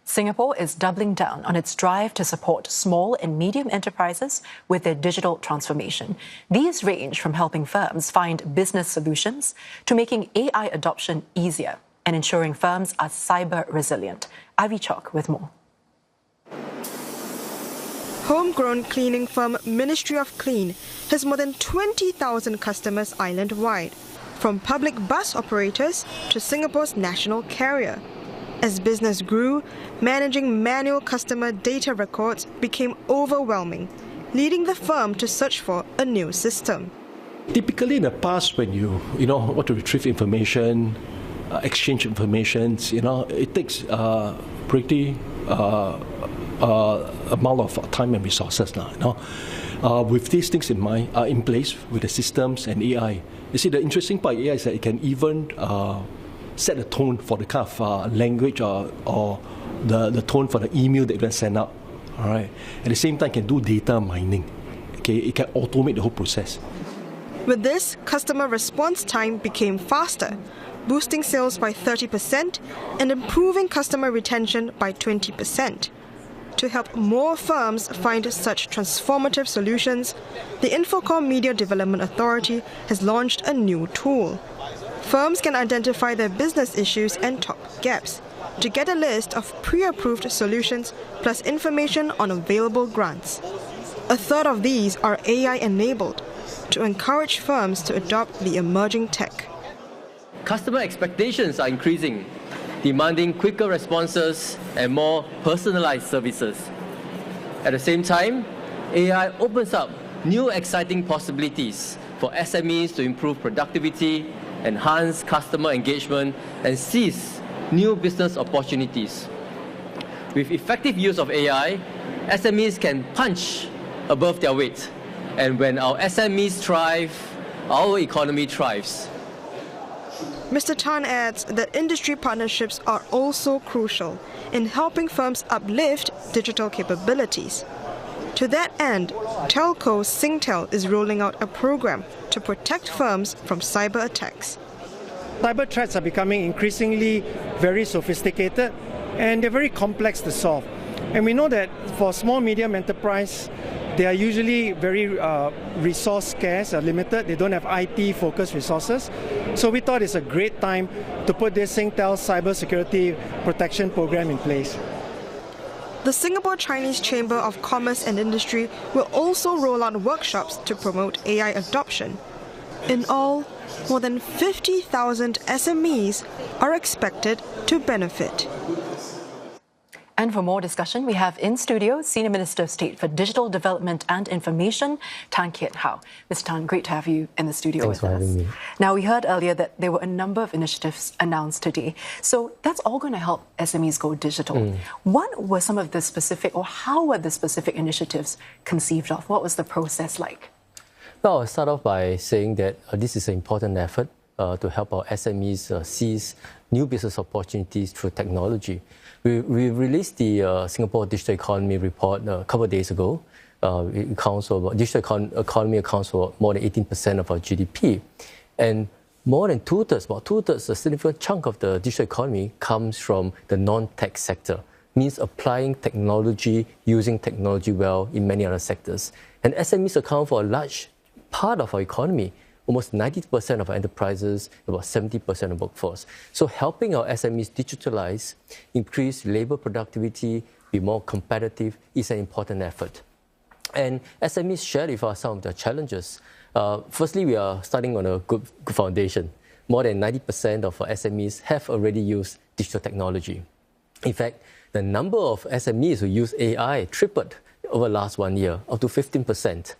Singapore is doubling down on its drive to support small and medium enterprises with their digital transformation. These range from helping firms find business solutions to making AI adoption easier and ensuring firms are cyber resilient. Chok with more. Homegrown cleaning firm Ministry of Clean has more than 20,000 customers island-wide, from public bus operators to Singapore's national carrier. As business grew, managing manual customer data records became overwhelming, leading the firm to search for a new system. Typically in the past, when you want to retrieve information, exchange information, it takes pretty amount of time and resources now. With these things in place, with the systems and AI, you see the interesting part of AI is that it can even set the tone for the kind of language or the tone for the email that you're going to send out. All right. At the same time, it can do data mining. Okay, it can automate the whole process. With this, customer response time became faster, boosting sales by 30% and improving customer retention by 20%. To help more firms find such transformative solutions, the Infocom Media Development Authority has launched a new tool. Firms can identify their business issues and top gaps to get a list of pre-approved solutions plus information on available grants. A third of these are AI-enabled to encourage firms to adopt the emerging tech. Customer expectations are increasing, demanding quicker responses and more personalized services. At the same time, AI opens up new exciting possibilities for SMEs to improve productivity, enhance customer engagement, and seize new business opportunities. With effective use of AI, SMEs can punch above their weight. And when our SMEs thrive, our economy thrives. Mr. Tan adds that industry partnerships are also crucial in helping firms uplift digital capabilities. To that end, telco Singtel is rolling out a program to protect firms from cyber attacks. Cyber threats are becoming increasingly very sophisticated and they're very complex to solve. And we know that for small medium enterprise, they are usually very resource scarce or limited. They don't have IT-focused resources. So we thought it's a great time to put this Singtel Cyber Security Protection Program in place. The Singapore Chinese Chamber of Commerce and Industry will also roll out workshops to promote AI adoption. In all, more than 50,000 SMEs are expected to benefit. And for more discussion, we have in studio Senior Minister of State for Digital Development and Information, Kiat. Mr. Tan, great to have you in the studio with us. Thanks for having me. Now, we heard earlier that there were a number of initiatives announced today. So that's all going to help SMEs go digital. What were some of the specific, or how were the specific initiatives conceived of? What was the process like? Well, I'll start off by saying that this is an important effort to help our SMEs seize new business opportunities through technology. We released the Singapore Digital Economy report a couple of days ago. Digital economy accounts for more than 18% of our GDP. And more than about two-thirds, a significant chunk of the digital economy comes from the non-tech sector, means applying technology, using technology well in many other sectors. And SMEs account for a large part of our economy. Almost 90% of our enterprises, about 70% of workforce. So helping our SMEs digitalize, increase labor productivity, be more competitive is an important effort. And SMEs shared with us some of their challenges. Firstly, we are starting on a good foundation. More than 90% of our SMEs have already used digital technology. In fact, the number of SMEs who use AI tripled over the last 1 year, up to 15%.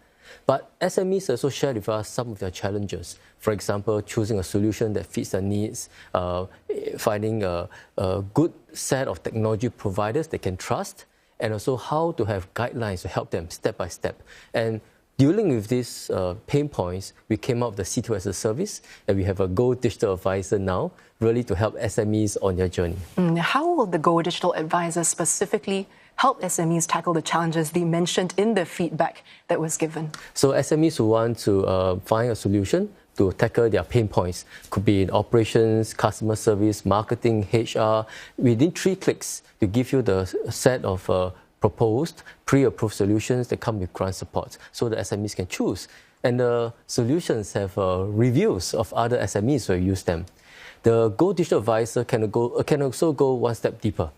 But SMEs also shared with us some of their challenges. For example, choosing a solution that fits their needs, finding a good set of technology providers they can trust, and also how to have guidelines to help them step by step. And dealing with these pain points, we came up with the C2 as a service, and we have a Go Digital Advisor now, really to help SMEs on their journey. How will the Go Digital Advisor specifically help SMEs tackle the challenges they mentioned in the feedback that was given? So SMEs who want to find a solution to tackle their pain points. Could be in operations, customer service, marketing, HR. Within 3 clicks, to give you the set of proposed, pre-approved solutions that come with grant support, so the SMEs can choose. And the solutions have reviews of other SMEs who use them. The Go Digital Advisor can also go one step deeper.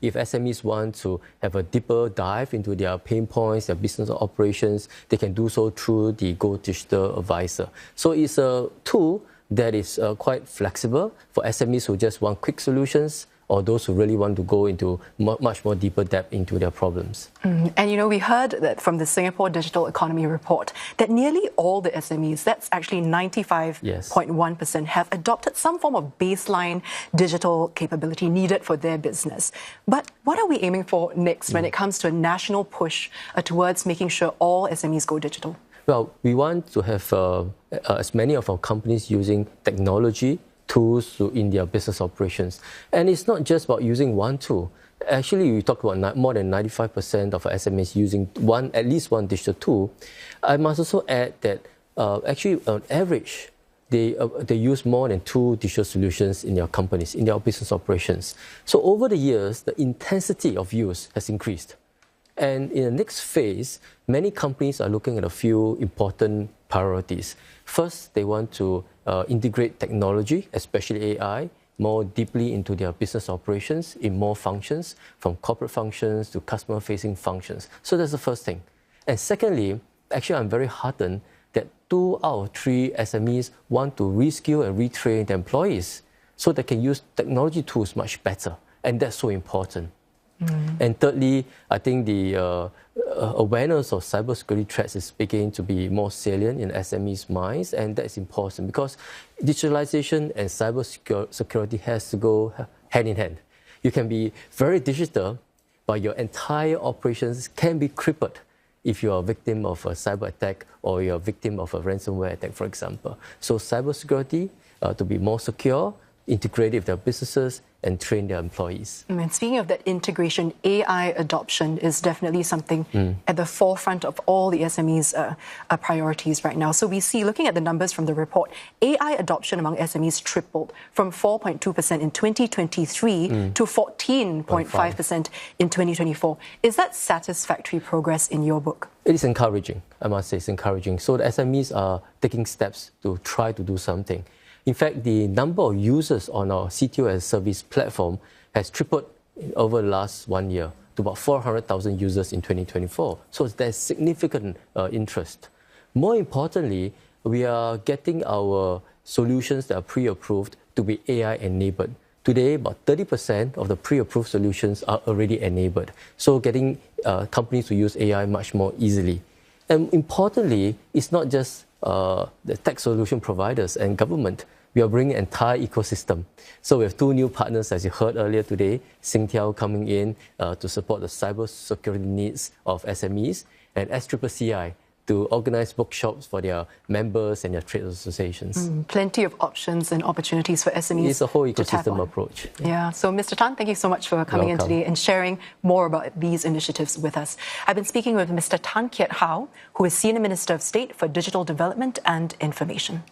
If SMEs want to have a deeper dive into their pain points, their business operations, they can do so through the Go Digital Advisor. So it's a tool that is quite flexible for SMEs who just want quick solutions, or those who really want to go into much more deeper depth into their problems. And we heard that from the Singapore Digital Economy Report that nearly all the SMEs, that's actually 95.1%, have adopted some form of baseline digital capability needed for their business. But what are we aiming for next when it comes to a national push towards making sure all SMEs go digital? Well, we want to have as many of our companies using technology tools in their business operations. And it's not just about using one tool. Actually, we talked about more than 95% of our SMEs using at least one digital tool. I must also add that actually, on average, they use more than 2 digital solutions in their companies, in their business operations. So over the years, the intensity of use has increased. And in the next phase, many companies are looking at a few important priorities. First, they want to integrate technology, especially AI, more deeply into their business operations in more functions, from corporate functions to customer-facing functions. So that's the first thing. And secondly, actually, I'm very heartened that 2 out of 3 SMEs want to reskill and retrain their employees so they can use technology tools much better. And that's so important. And thirdly, I think the awareness of cybersecurity threats is beginning to be more salient in SMEs' minds, and that is important because digitalization and cybersecurity has to go hand in hand. You can be very digital, but your entire operations can be crippled if you are a victim of a cyber attack or you're a victim of a ransomware attack, for example. So cybersecurity, to be more secure, integrate with their businesses, and train their employees. And speaking of that integration, AI adoption is definitely something at the forefront of all the SMEs' priorities right now. So we see, looking at the numbers from the report, AI adoption among SMEs tripled from 4.2% in 2023 to 14.5% in 2024. Is that satisfactory progress in your book? It is encouraging, I must say, it's encouraging. So the SMEs are taking steps to try to do something. In fact, the number of users on our CTO as a service platform has tripled over the last 1 year to about 400,000 users in 2024. So there's significant interest. More importantly, we are getting our solutions that are pre-approved to be AI-enabled. Today, about 30% of the pre-approved solutions are already enabled. So getting companies to use AI much more easily. And importantly, it's not just the tech solution providers and government. We are bringing an entire ecosystem. So we have 2 new partners, as you heard earlier today, Singtel coming in to support the cyber security needs of SMEs, and SCCI to organize workshops for their members and their trade associations. Plenty of options and opportunities for SMEs. It's a whole ecosystem approach. Yeah. So Mr. Tan, thank you so much for coming in today and sharing more about these initiatives with us. I've been speaking with Mr. Tan Kiat, who is Senior Minister of State for Digital Development and Information.